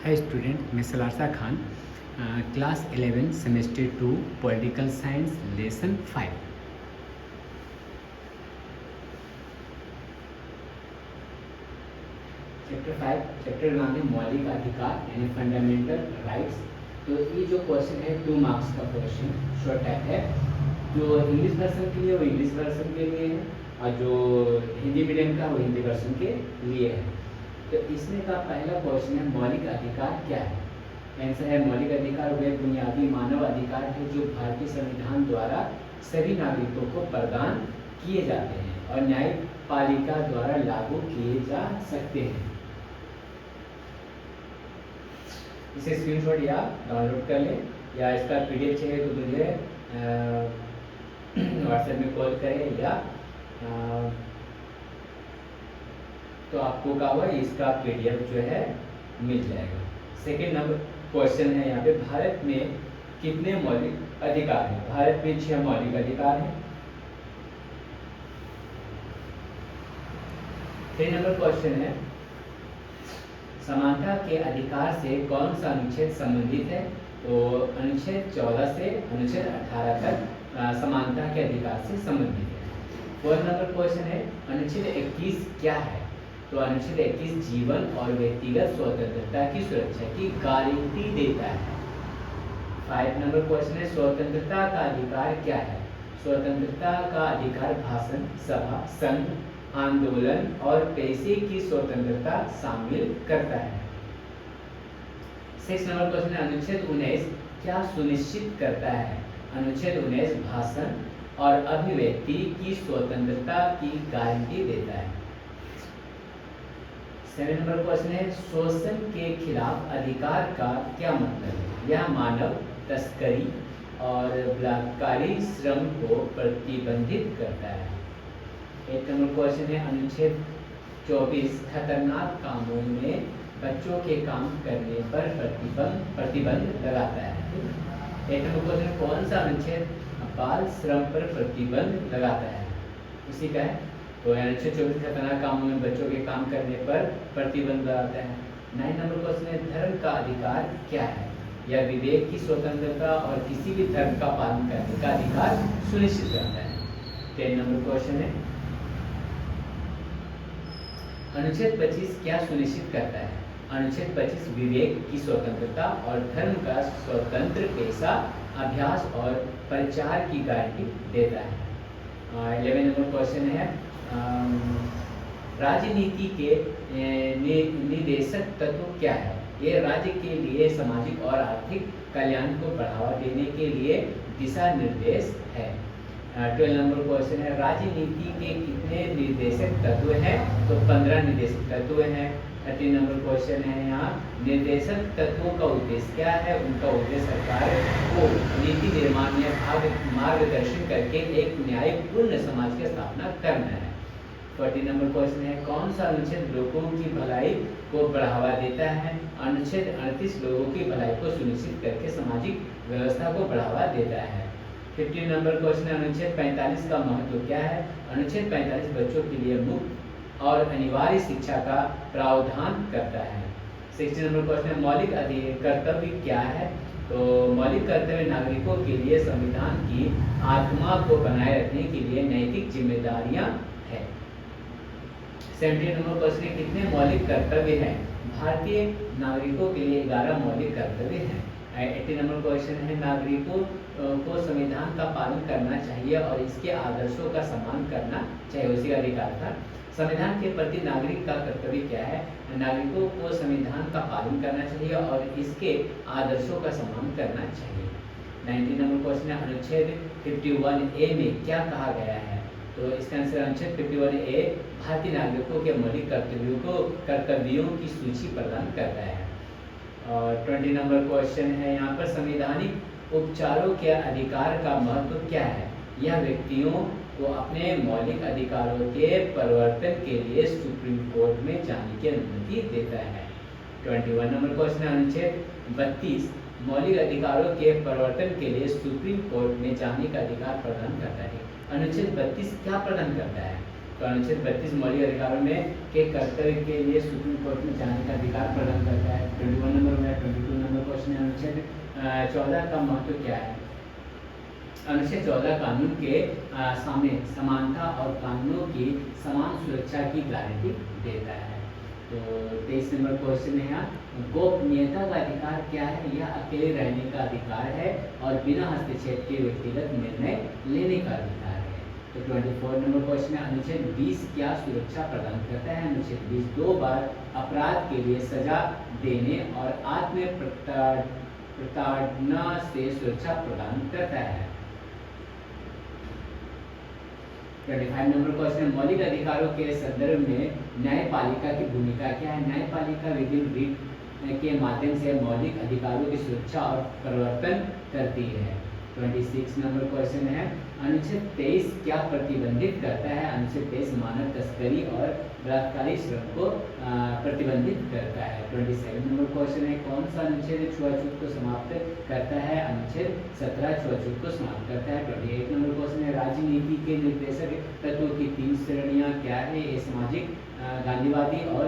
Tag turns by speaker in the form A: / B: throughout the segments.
A: हाय student, मैं Salarsa Khan, class 11 semester 2 political science lesson 5। Chapter 5 chapter नाम है मौलिक अधिकार यानी फंडामेंटल राइट्स। तो ये जो क्वेश्चन है 2 मार्क्स का क्वेश्चन शॉर्ट टाइप है। जो इंग्लिश वर्जन के लिए वो इंग्लिश वर्जन के लिए है और जो हिंदी मीडियम का वो हिंदी वर्जन के लिए है। तो इसमें का पहला क्वेश्चन है मौलिक अधिकार क्या है। आंसर है मौलिक अधिकार वे बुनियादी मानव अधिकार है जो भारतीय संविधान द्वारा सभी नागरिकों को प्रदान किए जाते हैं और न्यायपालिका द्वारा लागू किए जा सकते हैं। इसे स्क्रीनशॉट या डाउनलोड कर लें या इसका पीडीएफ चाहिए तो मुझे व्हाट्सएप में कॉल करें या तो आपको क्या हुआ इसका पीडीएफ जो है मिल जाएगा। सेकेंड नंबर क्वेश्चन है यहाँ पे भारत में कितने मौलिक अधिकार हैं। भारत में 6 मौलिक अधिकार हैं। 3 नंबर क्वेश्चन है समानता के अधिकार से कौन सा अनुच्छेद संबंधित है। तो अनुच्छेद 14 से अनुच्छेद 18 तक समानता के अधिकार से संबंधित है। 4 नंबर क्वेश्चन है अनुच्छेद 21 क्या है। तो अनुच्छेद 21 जीवन और व्यक्तिगत स्वतंत्रता की सुरक्षा की गारंटी देता है। 5 नंबर क्वेश्चन है स्वतंत्रता का अधिकार क्या है। स्वतंत्रता का अधिकार भाषण, सभा, संघ, आंदोलन और पैसे की स्वतंत्रता शामिल करता है। 6 नंबर क्वेश्चन है अनुच्छेद 19 क्या सुनिश्चित करता है। अनुच्छेद 19 भाषण और अभिव्यक्ति की स्वतंत्रता की गारंटी देता है। 7 नंबर क्वेश्चन है शोषण के खिलाफ अधिकार का क्या मतलब है। यह मानव तस्करी और बलात्कारी श्रम को प्रतिबंधित करता है। 8 नंबर क्वेश्चन है अनुच्छेद 24 खतरनाक कामों में बच्चों के काम करने पर प्रतिबंध लगाता है। 8 नंबर क्वेश्चन कौन सा अनुच्छेद बाल श्रम पर प्रतिबंध लगाता है। उसी का है तो अनुच्छेद 24 खतरनाक कामों में बच्चों के काम करने पर प्रतिबंध लगाता है। 9 नंबर क्वेश्चन है धर्म का अधिकार क्या है। यह विवेक की स्वतंत्रता और किसी भी धर्म का पालन करने का अधिकार सुनिश्चित करता है। 10 नंबर क्वेश्चन है अनुच्छेद 25 क्या सुनिश्चित करता है। अनुच्छेद 25 विवेक की स्वतंत्रता और धर्म का स्वतंत्र पेशा अभ्यास और प्रचार की गारंटी देता है। 11 नंबर क्वेश्चन है राजनीति के निर्देशक तत्व क्या है। ये राज्य के लिए सामाजिक और आर्थिक कल्याण को बढ़ावा देने के लिए दिशा निर्देश है। 12 नंबर क्वेश्चन है राजनीति के कितने निर्देशक तत्व हैं। तो 15 निर्देशक तत्व हैं। 13 नंबर क्वेश्चन है यहाँ निर्देशक तत्वों का उद्देश्य क्या है। उनका उद्देश्य सरकार को नीति निर्माण में मार्गदर्शन करके एक न्यायपूर्ण समाज की स्थापना करना है। 14 नंबर क्वेश्चन है कौन सा अनुच्छेद लोगों की भलाई को बढ़ावा देता है। अनुच्छेद 38 लोगों की भलाई को सुनिश्चित करके सामाजिक व्यवस्था को बढ़ावा देता है। 15 नंबर क्वेश्चन है अनुच्छेद 45 का महत्व क्या है। अनुच्छेद 45 बच्चों के लिए मुफ्त और अनिवार्य शिक्षा का प्रावधान करता है। 16 नंबर क्वेश्चन है मौलिक कर्तव्य क्या है। तो मौलिक कर्तव्य नागरिकों के लिए संविधान की आत्मा को बनाए रखने के लिए नैतिक जिम्मेदारियां हैं। 17 नंबर क्वेश्चन है कितने मौलिक कर्तव्य हैं। भारतीय नागरिकों के लिए 11 मौलिक कर्तव्य हैं। 18 नंबर क्वेश्चन है नागरिकों को संविधान का पालन करना चाहिए और इसके आदर्शों का सम्मान करना चाहिए। उसी का अधिकार था। संविधान के प्रति नागरिक का कर्तव्य क्या है। नागरिकों को संविधान का पालन करना चाहिए और इसके आदर्शों का सम्मान करना चाहिए। 19 नंबर क्वेश्चन है अनुच्छेद 51A में क्या कहा गया है। तो इसका आंसर अनुच्छेद 51A भारतीय नागरिकों के मौलिक कर्तव्यों की सूची प्रदान करता है। और 20 नंबर क्वेश्चन है यहाँ पर संवैधानिक उपचारों के अधिकार का महत्व क्या है। यह व्यक्तियों को अपने मौलिक अधिकारों के परिवर्तन के लिए सुप्रीम कोर्ट में जाने की अनुमति देता है। 21 नंबर क्वेश्चन है अनुच्छेद 32 मौलिक अधिकारों के परिवर्तन के लिए सुप्रीम कोर्ट में जाने का अधिकार प्रदान करता है। अनुच्छेद 32 क्या प्रदान करता है। तो अनुच्छेद 32 मौलिक अधिकारों में के कर्तव्य के लिए सुप्रीम कोर्ट में जाने का अधिकार प्रदान करता है। 21 नंबर में 22 नंबर क्वेश्चन है अनुच्छेद 14 का महत्व क्या है। अनुच्छेद 14 कानून के सामने समानता और कानूनों की समान सुरक्षा की गारंटी देता है। तो 23 नंबर क्वेश्चन है यहाँ, गोपनीयता का अधिकार क्या है। यह अकेले रहने का अधिकार है और बिना हस्तक्षेप के व्यक्तिगत निर्णय लेने का अधिकार है। तो 24 नंबर क्वेश्चन है, अनुच्छेद 20 क्या सुरक्षा प्रदान करता है। अनुच्छेद 20 2 बार अपराध के लिए सजा देने और आत्म प्रताड़ना से सुरक्षा प्रदान करता है। 25 नंबर क्वेश्चन, मौलिक अधिकारों के संदर्भ में न्यायपालिका की भूमिका क्या है। न्यायपालिका विभिन्न रीट के माध्यम से मौलिक अधिकारों की सुरक्षा और परिवर्तन करती है। 26 नंबर क्वेश्चन है, अनुच्छेद 23 क्या प्रतिबंधित करता है। अनुच्छेद 23 मानव तस्करी और बलात्कारी श्रम को प्रतिबंधित करता है। 27 नंबर क्वेश्चन है, कौन सा अनुच्छेद छुआछूत को समाप्त करता है। अनुच्छेद 17 छुआछूत को समाप्त करता है। 28 नंबर क्वेश्चन है, राजनीति के निर्देशक तत्वों की 3 श्रेणियां क्या है। ये सामाजिक, गांधीवादी और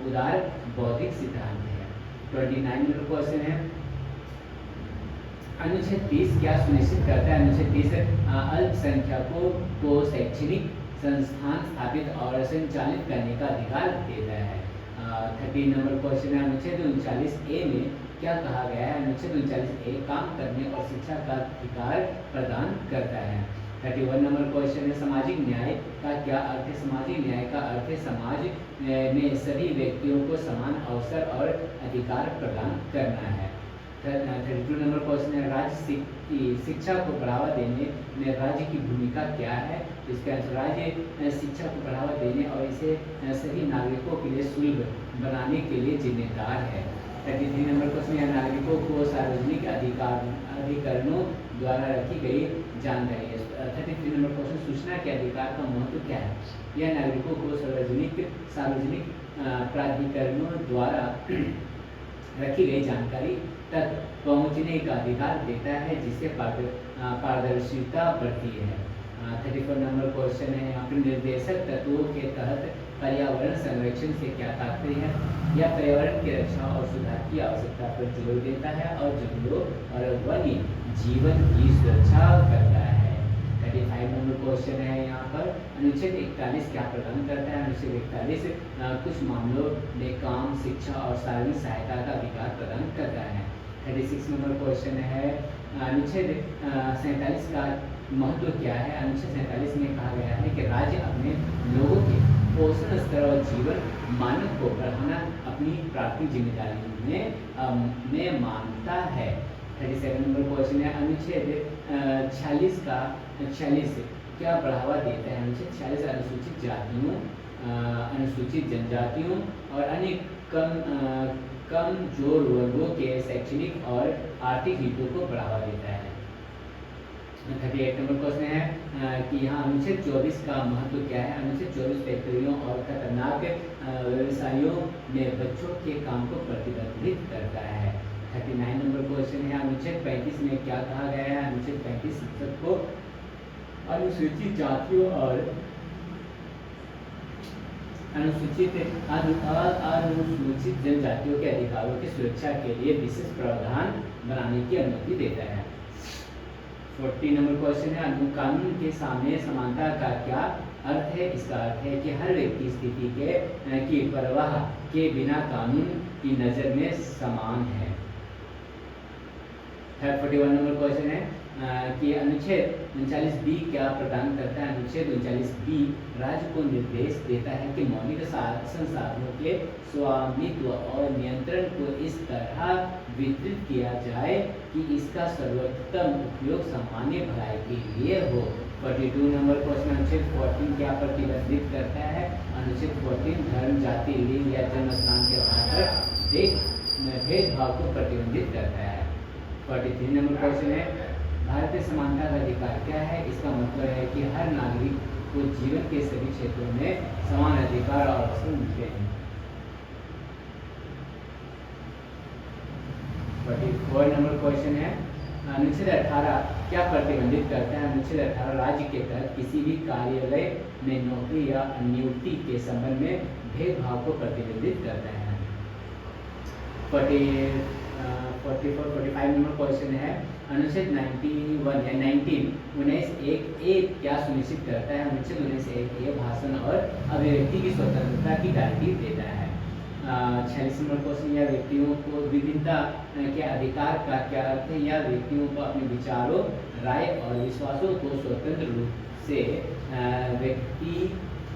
A: उदार बौद्धिक सिद्धांत है। 29 नंबर क्वेश्चन है, अनुच्छेद 30 क्या सुनिश्चित करता है। अनुच्छेद 30 अल्पसंख्यकों को शैक्षणिक संस्थान स्थापित और संचालित करने का अधिकार देता है। 30 नंबर क्वेश्चन है, अनुच्छेद 39A में क्या कहा गया है। अनुच्छेद 39A काम करने और शिक्षा का अधिकार प्रदान करता है। 31 नंबर क्वेश्चन है, सामाजिक न्याय का क्या अर्थ है। सामाजिक न्याय का अर्थ है समाज में सभी व्यक्तियों को समान अवसर और अधिकार प्रदान करना है। 32 नंबर क्वेश्चन है, राज्य शिक्षा को बढ़ावा देने में राज्य की भूमिका क्या है। इसके आंसर, राज्य शिक्षा को बढ़ावा देने और इसे सभी नागरिकों के लिए सुलभ बनाने के लिए जिम्मेदार है। 33 नंबर क्वेश्चन है, नागरिकों को सार्वजनिक अधिकारों द्वारा रखी गई जानकारी है। 33 नंबर क्वेश्चन, सूचना के अधिकार का महत्व क्या है। यह नागरिकों को सार्वजनिक प्राधिकरणों द्वारा रखी गई जानकारी तक पहुंचने का अधिकार देता है, जिससे पारदर्शिता बढ़ती है। 34 नंबर क्वेश्चन है, यहाँ पर निर्देशक तत्वों के तहत पर्यावरण संरक्षण से क्या तात्पर्य है। यह पर्यावरण की रक्षा और सुधार की आवश्यकता पर जोर देता है और जंगलों और वन्य जीवन की सुरक्षा करता है। 35 नंबर क्वेश्चन है, यहाँ पर अनुच्छेद 41 क्या प्रदान करता है। अनुच्छेद 41 कुछ मामलों में काम, शिक्षा और सार्वजनिक सहायता का अधिकार प्रदान करता है। 36 नंबर क्वेश्चन है, अनुच्छेद 47 का महत्व क्या है। अनुच्छेद 47 में कहा गया है कि राज्य अपने लोगों के पोषण स्तर और जीवन मानक को बढ़ाना अपनी प्राथमिक जिम्मेदारी में मानता है। 37 नंबर क्वेश्चन है, अनुच्छेद 46 क्या बढ़ावा देता है। अनुच्छेद 46 अनुसूचित जातियों, अनुसूचित जनजातियों और अन्य कमजोर वर्गों के शैक्षणिक और आर्थिक हितों को बढ़ावा देता है। 38 नंबर क्वेश्चन है कि यहाँ अनुच्छेद 24 का महत्व क्या है। अनुच्छेद 24 फैक्ट्रियों और खतरनाक व्यवसायों में बच्चों के काम को प्रतिबंधित करता है। 39 नंबर क्वेश्चन है, अनुच्छेद 35 में क्या कहा गया है। अनुच्छेद 35 शिक्षक को अनुसूचित जातियों और अनुसूचित जनजातियों के अधिकारों की सुरक्षा के लिए विशेष प्रावधान बनाने की अनुमति देता है। 40 नंबर क्वेश्चन है, कानून के सामने समानता का क्या अर्थ है। इसका अर्थ है कि हर व्यक्ति स्थिति की परवाह के बिना कानून की नज़र में समान है। 41 नंबर क्वेश्चन है कि अनुच्छेद 39B क्या प्रदान करता है। अनुच्छेद 39B राज्य को निर्देश देता है कि मौलिक संसाधनों के स्वामित्व और नियंत्रण को इस तरह वितरित किया जाए कि इसका सर्वोत्तम उपयोग सामान्य भलाई के लिए हो। 42 नंबर क्वेश्चन, अनुच्छेद 14 क्या प्रतिबंधित करता है। अनुच्छेद 14 धर्म, जाति, लिंग या जन्म स्थान के आधार पर भेदभाव को प्रतिबंधित करता है। 43 नंबर क्वेश्चन है, भारतीय समानता का अधिकार क्या है। इसका मतलब है कि हर नागरिक को जीवन के सभी क्षेत्रों में समान अधिकार और अवसर मिलते हैं। 44 नंबर क्वेश्चन है, अनुच्छेद 18 क्या प्रतिबंधित करता है? अनुच्छेद 18 राज्य के तहत किसी भी कार्यालय में नौकरी या नियुक्ति के संबंध में भेदभाव को प्रतिबंधित करता है। 45 नंबर क्वेश्चन है, अनुच्छेद 91 या 19(1)(a) क्या सुनिश्चित करता है? अनुच्छेद 19(1)(a) भाषण और अभिव्यक्ति की स्वतंत्रता की गारंटी देता है। 46 नंबर क्वेश्चन, या व्यक्तियों को विभिन्नता के अधिकार का क्या अर्थ है? या व्यक्तियों को अपने विचारों, राय और विश्वासों को स्वतंत्र रूप से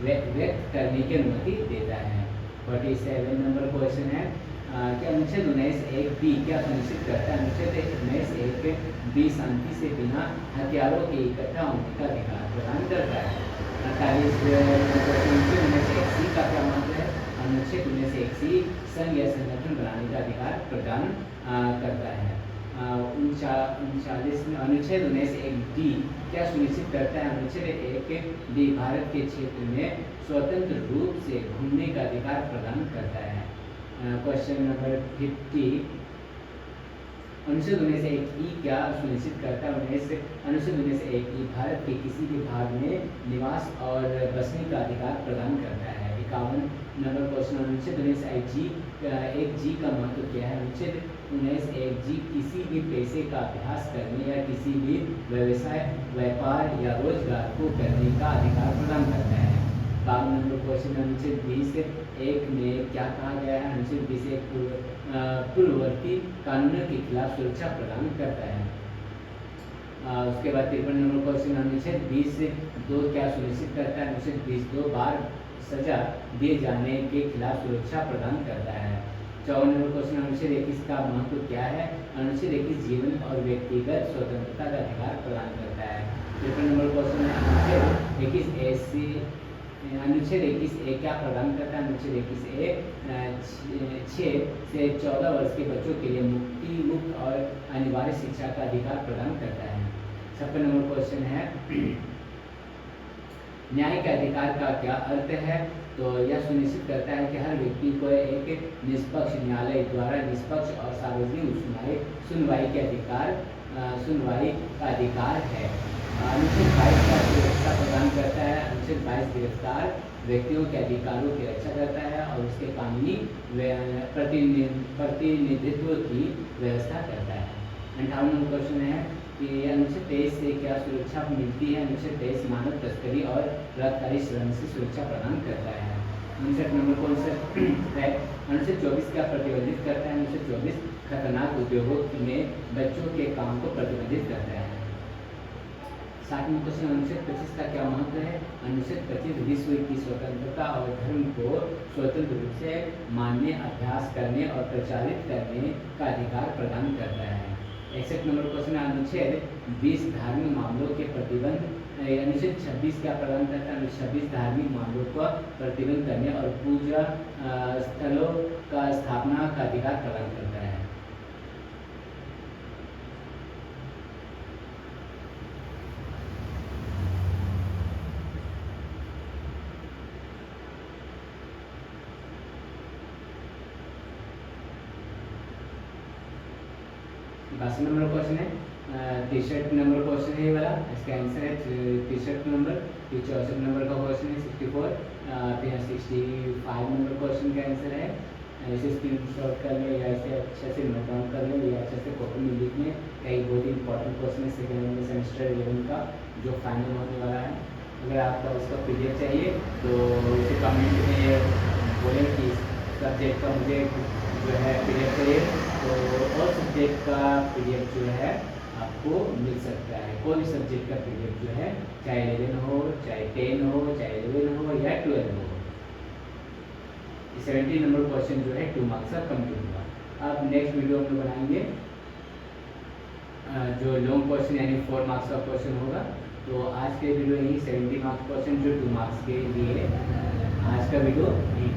A: व्यक्त करने की अनुमति देता है। 47 नंबर क्वेश्चन है, क्या अनुच्छेद 19(1)(b) क्या सुनिश्चित करता है? अनुच्छेद 19(1)(b) शांति से बिना हथियारों के इकट्ठा होने का अधिकार प्रदान करता है। 48 अनुच्छेद 19(1)(c) का क्या मतलब है? अनुच्छेद 19(1)(c) संघ या संगठन बनाने का अधिकार प्रदान करता है। 39 में अनुच्छेद 19(1)(d) क्या सुनिश्चित करता है? अनुच्छेद 1(d) भारत के क्षेत्र में स्वतंत्र रूप से घूमने का अधिकार प्रदान करता है। क्वेश्चन नंबर 50, अनुच्छेद 19(1)(e) क्या सुनिश्चित करता है? अनुच्छेद 19(1)(e) भारत के किसी भी भाग में निवास और बसने का अधिकार प्रदान करता है। 51 नंबर क्वेश्चन, अनुच्छेद 19(1)(g) का महत्व क्या है? अनुच्छेद 19(1)(g) किसी भी पेशे का अभ्यास करने या किसी भी व्यवसाय, व्यापार या रोजगार को करने का अधिकार प्रदान करता है। 52 नंबर क्वेश्चन, अनुच्छेद 20(1) में क्या कहा गया है? अनुच्छेद 20(1) पूर्ववर्ती कानूनों के खिलाफ सुरक्षा प्रदान करता है। उसके बाद 53 नंबर क्वेश्चन, अनुच्छेद 20(2) क्या सुनिश्चित करता है? अनुच्छेद 20(2) बार सजा दिए जाने के खिलाफ सुरक्षा प्रदान करता है। 54 नंबर क्वेश्चन, अनुच्छेद 21 का महत्व क्या है? अनुच्छेद 21 जीवन और व्यक्तिगत स्वतंत्रता का अधिकार प्रदान करता है। 53 नंबर क्वेश्चन, अनुच्छेद 21(a) क्या प्रदान करता है? अनुच्छेद 21(a) 6 से 14 वर्ष के बच्चों के लिए मुक्त और अनिवार्य शिक्षा का अधिकार प्रदान करता है। 56 नंबर क्वेश्चन है, न्याय के अधिकार का क्या अर्थ है? तो यह सुनिश्चित करता है कि हर व्यक्ति को एक निष्पक्ष न्यायालय द्वारा निष्पक्ष और सार्वजनिक सुनवाई का अधिकार है। अनुच्छेद 22 का सुरक्षा प्रदान करता है। अनुच्छेद 22 गिरफ्तार व्यक्तियों के अधिकारों की रक्षा करता है और उसके कानूनी प्रतिनिधित्व की व्यवस्था करता है। 58 नंबर क्वेश्चन है कि अनुच्छेद 23 से क्या सुरक्षा मिलती है? अनुच्छेद 23 मानव तस्करी और बलात्कारी श्रम से सुरक्षा प्रदान करता है। 59 नंबर क्वेश्चन है, अनुच्छेद 24 क्या प्रतिबंधित करता है? अनुच्छेद 24 खतरनाक उद्योगों में बच्चों के काम को प्रतिबंधित करता है। 60 नंबर क्वेश्चन, अनुच्छेद 25 का क्या महत्व है? अनुच्छेद 25 विश्व की स्वतंत्रता और धर्म को स्वतंत्र रूप से मानने, अभ्यास करने और प्रचारित करने का अधिकार प्रदान करता है। 61 नंबर क्वेश्चन, अनुच्छेद 20 धार्मिक मामलों के प्रतिबंध। अनुच्छेद 26 क्या प्रदान करता है? अनुच्छेद 26 धार्मिक मामलों का प्रतिबंध करने और पूजा स्थलों का स्थापना का अधिकार प्रदान करता है। बासठ नंबर क्वेश्चन है, 63 नंबर क्वेश्चन है ये वाला, इसका आंसर है 63 नंबर। फिर 64 नंबर का क्वेश्चन है 64, फिर 65 नंबर क्वेश्चन का आंसर है। इसे स्क्रीनशॉट कर ले या इसे अच्छे से नोट डाउन कर ले या अच्छे से कॉपी में लिख लें। एक बहुत ही इंपॉर्टेंट क्वेश्चन है सेकेंड सेमेस्टर 11 का जो फाइनल होने वाला है। अगर आपको उसका पीडीएफ चाहिए तो इसे कमेंट में बोलें कि सब्जेक्ट का मुझे जो है पीडीएफ चाहिए, तो और सब्जेक्ट का पीडीएफ जो है आपको मिल सकता है। कोई भी सब्जेक्ट का पीडीएफ जो है, चाहे 11 हो, चाहे 10 हो, चाहे 11 हो या 12 हो। 70 नंबर क्वेश्चन जो है 2 मार्क्स का कंप्लीट हुआ। अब नेक्स्ट वीडियो हम लोग बनाएंगे जो लॉन्ग क्वेश्चन यानी 4 मार्क्स का क्वेश्चन होगा। तो आज के वीडियो यही 70 मार्क्स क्वेश्चन जो 2 मार्क्स के लिए आज का वीडियो यही।